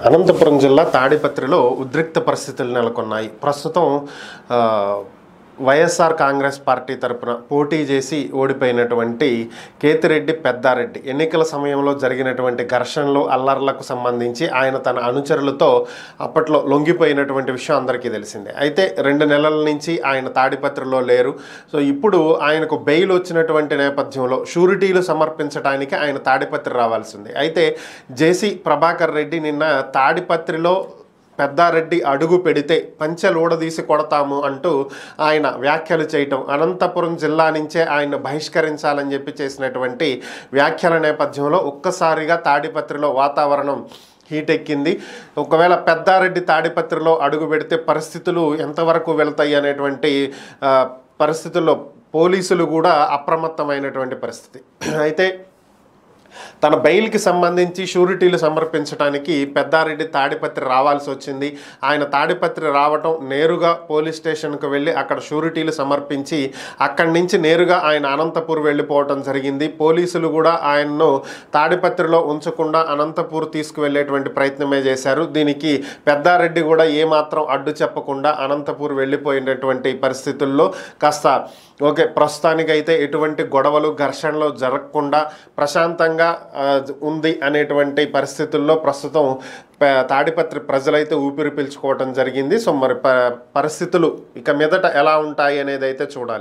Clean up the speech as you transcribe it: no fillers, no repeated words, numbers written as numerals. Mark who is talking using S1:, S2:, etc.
S1: అనంతపురం జిల్లా తాడిపత్రిలో ఉద్రిక్త పరిస్థితులు నెలకొన్నాయి. ప్రస్తుతం వైఎస్ఆర్ కాంగ్రెస్ పార్టీ తరపున పోటీ చేసి ఓడిపోయినటువంటి కేతిరెడ్డి పెద్దారెడ్డి ఎన్నికల సమయంలో జరిగినటువంటి ఘర్షణలు అల్లర్లకు సంబంధించి ఆయన తన అనుచరులతో అప్పట్లో లొంగిపోయినటువంటి విషయం అందరికీ తెలిసిందే. అయితే 2 నెలల నుంచి ఆయన తాడిపత్రిలో లేరు. సో ఇప్పుడు ఆయనకు బెయిల్ వచ్చినటువంటి నేపథ్యంలో షూరిటీలు సమర్పించడానికి ఆయన తాడిపత్రి రావాల్సింది. అయితే జేసీ ప్రభాకర్ రెడ్డి నిన్న తాడిపత్రిలో పెద్దారెడ్డి అడుగు పెడితే పంచెలూడదీసి కొడతాము అంటూ ఆయన వ్యాఖ్యలు చేయటం, అనంతపురం జిల్లా నుంచే ఆయన బహిష్కరించాలని చెప్పి చేసినటువంటి వ్యాఖ్యల నేపథ్యంలో ఒక్కసారిగా తాడిపత్రిలో వాతావరణం హీట్ ఎక్కింది. ఒకవేళ పెద్దారెడ్డి తాడిపత్రిలో అడుగు పెడితే పరిస్థితులు ఎంతవరకు వెళ్తాయి అనేటువంటి పరిస్థితుల్లో పోలీసులు కూడా అప్రమత్తమైనటువంటి పరిస్థితి. అయితే తన బెయిల్కి సంబంధించి షూరిటీలు సమర్పించడానికి పెద్దారెడ్డి తాడిపత్రి రావాల్సి వచ్చింది. ఆయన తాడిపత్రి రావటం, నేరుగా పోలీస్ స్టేషన్కు వెళ్ళి అక్కడ షూరిటీలు సమర్పించి అక్కడి నుంచి నేరుగా ఆయన అనంతపూర్ వెళ్ళిపోవటం జరిగింది. పోలీసులు కూడా ఆయన్ను తాడిపత్రిలో ఉంచకుండా అనంతపూర్ తీసుకువెళ్ళేటువంటి ప్రయత్నమే చేశారు. దీనికి పెద్దారెడ్డి కూడా ఏమాత్రం అడ్డు చెప్పకుండా అనంతపూర్ వెళ్ళిపోయినటువంటి పరిస్థితుల్లో కాస్త ఓకే, ప్రస్తుతానికైతే ఎటువంటి గొడవలు ఘర్షణలు జరగకుండా ప్రశాంతంగా ఉంది అనేటువంటి పరిస్థితుల్లో ప్రస్తుతం తాడిపత్రి ప్రజలైతే ఊపిరి పీల్చుకోవటం జరిగింది. సో మరి పరిస్థితులు ఇక మీదట ఎలా ఉంటాయి అనేది అయితే చూడాలి.